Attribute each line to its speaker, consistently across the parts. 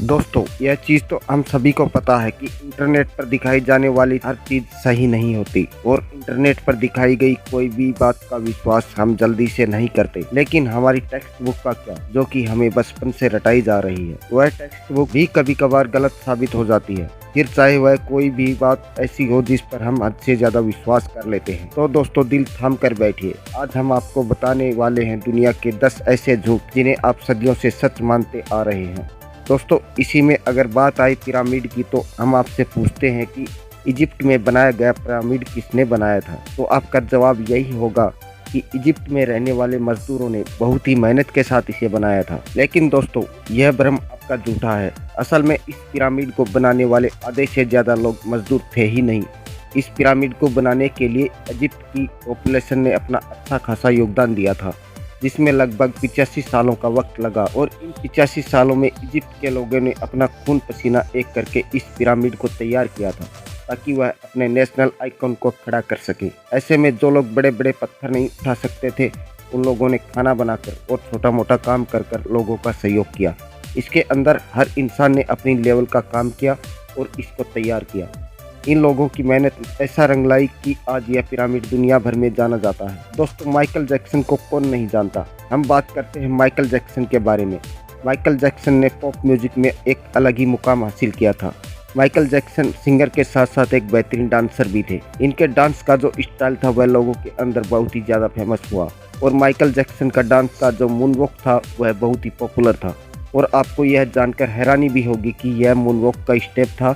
Speaker 1: दोस्तों, यह चीज़ तो हम सभी को पता है कि इंटरनेट पर दिखाई जाने वाली हर चीज़ सही नहीं होती और इंटरनेट पर दिखाई गई कोई भी बात का विश्वास हम जल्दी से नहीं करते। लेकिन हमारी टेक्स्ट बुक का क्या, जो कि हमें बचपन से रटाई जा रही है, वह टेक्स्ट बुक भी कभी कभार गलत साबित हो जाती है। फिर चाहे वह कोई भी बात ऐसी हो जिस पर हम हद से ज्यादा विश्वास कर लेते हैं। तो दोस्तों, दिल थाम कर बैठिए। आज हम आपको बताने वाले हैं दुनिया के 10 ऐसे झूठ जिन्हें आप सदियों से सच मानते आ रहे हैं। दोस्तों, इसी में अगर बात आई पिरामिड की, तो हम आपसे पूछते हैं कि इजिप्ट में बनाया गया पिरामिड किसने बनाया था? तो आपका जवाब यही होगा कि इजिप्ट में रहने वाले मजदूरों ने बहुत ही मेहनत के साथ इसे बनाया था। लेकिन दोस्तों, यह भ्रम आपका झूठा है। असल में इस पिरामिड को बनाने वाले आधे से ज़्यादा लोग मजदूर थे ही नहीं। इस पिरामिड को बनाने के लिए इजिप्ट की पॉपुलेशन ने अपना अच्छा खासा योगदान दिया था, जिसमें लगभग 85 सालों का वक्त लगा। और इन 85 सालों में इजिप्ट के लोगों ने अपना खून पसीना एक करके इस पिरामिड को तैयार किया था, ताकि वह अपने नेशनल आइकन को खड़ा कर सके। ऐसे में जो लोग बड़े बड़े पत्थर नहीं उठा सकते थे, उन लोगों ने खाना बनाकर और छोटा मोटा काम कर कर लोगों का सहयोग किया। इसके अंदर हर इंसान ने अपनी लेवल का काम किया और इसको तैयार किया। इन लोगों की मेहनत ऐसा रंग लाई कि आज यह पिरामिड दुनिया भर में जाना जाता है। दोस्तों, माइकल जैक्सन को कौन नहीं जानता। हम बात करते हैं माइकल जैक्सन के बारे में। माइकल जैक्सन ने पॉप म्यूजिक में एक अलग ही मुकाम हासिल किया था। माइकल जैक्सन सिंगर के साथ साथ एक बेहतरीन डांसर भी थे। इनके डांस का जो स्टाइल था वह लोगों के अंदर बहुत ही ज़्यादा फेमस हुआ और माइकल जैक्सन का डांस का जो मूनवॉक था वह बहुत ही पॉपुलर था। और आपको यह जानकर हैरानी भी होगी कि यह मूनवॉक का स्टेप था,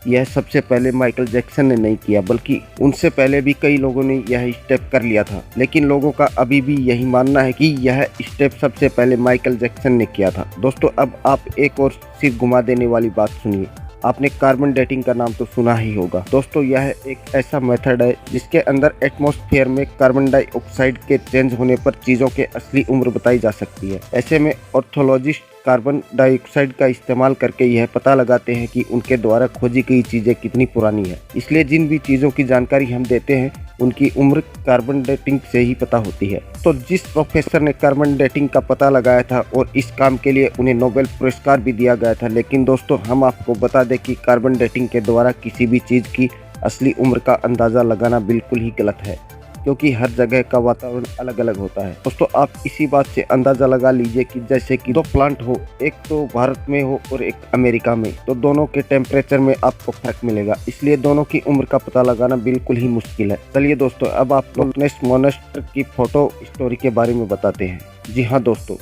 Speaker 1: यह सबसे पहले माइकल जैक्सन ने नहीं किया, बल्कि उनसे पहले भी कई लोगों ने यह स्टेप कर लिया था। लेकिन लोगों का अभी भी यही मानना है कि यह स्टेप सबसे पहले माइकल जैक्सन ने किया था। दोस्तों, अब आप एक और सिर घुमा देने वाली बात सुनिए। आपने कार्बन डेटिंग का नाम तो सुना ही होगा। दोस्तों, यह एक ऐसा मेथड है जिसके अंदर एटमॉस्फेयर में कार्बन डाइऑक्साइड के चेंज होने पर चीज़ों के असली उम्र बताई जा सकती है। ऐसे में ऑर्थोलॉजिस्ट कार्बन डाइऑक्साइड का इस्तेमाल करके यह पता लगाते हैं कि उनके द्वारा खोजी गई चीज़ें कितनी पुरानी है। इसलिए जिन भी चीज़ों की जानकारी हम देते हैं उनकी उम्र कार्बन डेटिंग से ही पता होती है। तो जिस प्रोफेसर ने कार्बन डेटिंग का पता लगाया था और इस काम के लिए उन्हें नोबेल पुरस्कार भी दिया गया था। लेकिन दोस्तों, हम आपको बता दें कि कार्बन डेटिंग के द्वारा किसी भी चीज़ की असली उम्र का अंदाज़ा लगाना बिल्कुल ही गलत है, क्योंकि हर जगह का वातावरण अलग अलग होता है। दोस्तों, आप इसी बात से अंदाज़ा लगा लीजिए कि जैसे कि दो प्लांट हो, एक तो भारत में हो और एक अमेरिका में, तो दोनों के टेम्परेचर में आपको फर्क मिलेगा। इसलिए दोनों की उम्र का पता लगाना बिल्कुल ही मुश्किल है। चलिए दोस्तों, अब आपको नेस्ट मोनास्टर की फोटो स्टोरी के बारे में बताते हैं। जी हाँ दोस्तों,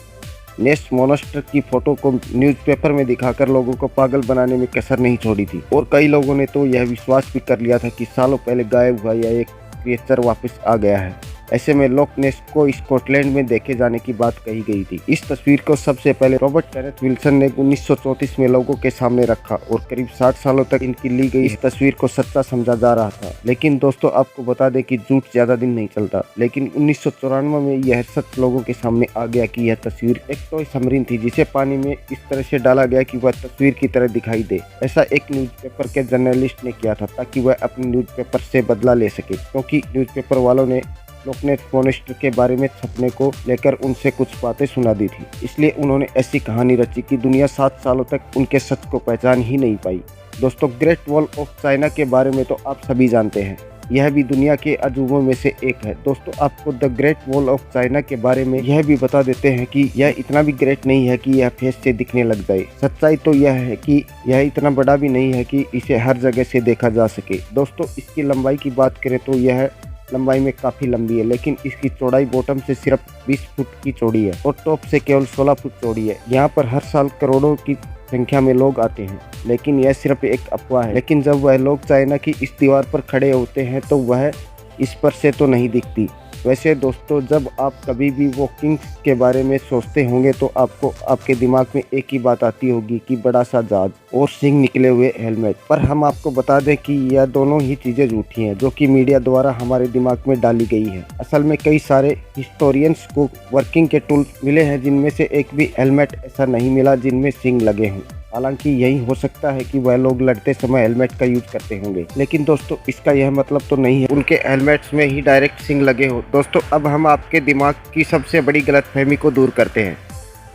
Speaker 1: नेस्ट मोनास्टर की फोटो को न्यूज़पेपर में दिखाकर लोगों को पागल बनाने में कसर नहीं छोड़ी थी और कई लोगों ने तो यह विश्वास भी कर लिया था कि सालों पहले गायब हुआ यह एक क्रिएचर वापस आ गया है। ऐसे में लॉक नेस को स्कॉटलैंड में देखे जाने की बात कही गई थी। इस तस्वीर को सबसे पहले रॉबर्ट टेनेट विल्सन ने 1934 में लोगों के सामने रखा और करीब 60 सालों तक इनकी ली गई इस तस्वीर को सच्चा समझा जा रहा था। लेकिन दोस्तों, आपको बता दें कि झूठ ज्यादा दिन नहीं चलता। लेकिन 1994 में यह सच लोगों के सामने आ गया कि यह तस्वीर एक टॉय सबमरीन थी, जिसे पानी में इस तरह से डाला गया कि वह तस्वीर की तरह दिखाई दे। ऐसा एक न्यूज़पेपर के जर्नलिस्ट ने किया था ताकि वह अपने न्यूज़पेपर से बदला ले सके, क्योंकि न्यूज़पेपर वालों ने लॉक नेस मोनास्टर के बारे में छपने को लेकर उनसे कुछ बातें सुना दी थी। इसलिए उन्होंने ऐसी कहानी रची कि दुनिया 7 सालों तक उनके सच को पहचान ही नहीं पाई। दोस्तों, ग्रेट वॉल ऑफ चाइना के बारे में तो आप सभी जानते हैं, यह भी दुनिया के अजूबों में से एक है। दोस्तों, आपको the great wall of China के बारे में यह भी बता देते हैं कि यह इतना भी ग्रेट नहीं है कि यह फेस से दिखने लग जाए। सच्चाई तो यह है कि यह इतना बड़ा भी नहीं है कि इसे हर जगह से देखा जा सके। दोस्तों, इसकी लंबाई की बात करें तो यह लंबाई में काफ़ी लंबी है, लेकिन इसकी चौड़ाई बॉटम से सिर्फ 20 फुट की चौड़ी है और टॉप से केवल 16 फुट चौड़ी है। यहाँ पर हर साल करोड़ों की संख्या में लोग आते हैं, लेकिन यह सिर्फ एक अफवाह है। लेकिन जब वह लोग चाइना की इस दीवार पर खड़े होते हैं तो वह इस पर से तो नहीं दिखती। वैसे दोस्तों, जब आप कभी भी वॉकिंग्स के बारे में सोचते होंगे तो आपको आपके दिमाग में एक ही बात आती होगी कि बड़ा सा जहाज और सिंग निकले हुए हेलमेट। पर हम आपको बता दें कि यह दोनों ही चीज़ें झूठी हैं, जो कि मीडिया द्वारा हमारे दिमाग में डाली गई है। असल में कई सारे हिस्टोरियंस को वर्किंग के टूल मिले हैं, जिनमें से एक भी हेलमेट ऐसा नहीं मिला जिनमें सिंग लगे हों। हालांकि यही हो सकता है कि वह लोग लड़ते समय हेलमेट का यूज करते होंगे, लेकिन दोस्तों, इसका यह मतलब तो नहीं है उनके हेलमेट्स में ही डायरेक्ट सिंग लगे हो। दोस्तों, अब हम आपके दिमाग की सबसे बड़ी गलतफहमी को दूर करते हैं।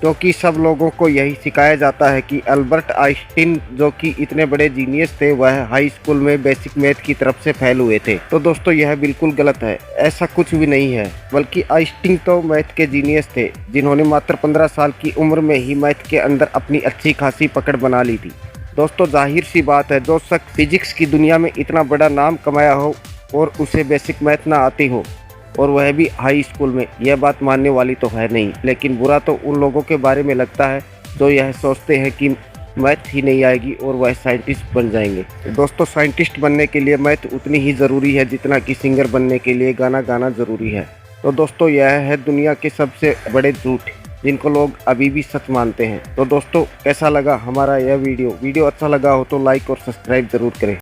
Speaker 1: क्योंकि सब लोगों को यही सिखाया जाता है कि अल्बर्ट आइंस्टीन जो कि इतने बड़े जीनियस थे वह हाई स्कूल में बेसिक मैथ की तरफ से फेल हुए थे। तो दोस्तों यह बिल्कुल गलत है, ऐसा कुछ भी नहीं है। बल्कि आइंस्टीन तो मैथ के जीनियस थे जिन्होंने मात्र 15 साल की उम्र में ही मैथ के अंदर अपनी अच्छी खासी पकड़ बना ली थी। दोस्तों जाहिर सी बात है, जो शख्स फिजिक्स की दुनिया में इतना बड़ा नाम कमाया हो और उसे बेसिक मैथ ना आती हो और वह भी हाई स्कूल में, यह बात मानने वाली तो है नहीं। लेकिन बुरा तो उन लोगों के बारे में लगता है जो यह सोचते हैं कि मैथ ही नहीं आएगी और वह साइंटिस्ट बन जाएंगे। दोस्तों साइंटिस्ट बनने के लिए मैथ उतनी ही ज़रूरी है जितना कि सिंगर बनने के लिए गाना गाना ज़रूरी है। तो दोस्तों यह है दुनिया के सबसे बड़े झूठ जिनको लोग अभी भी सच मानते हैं। तो दोस्तों कैसा लगा हमारा यह वीडियो अच्छा लगा हो तो लाइक और सब्सक्राइब ज़रूर करें।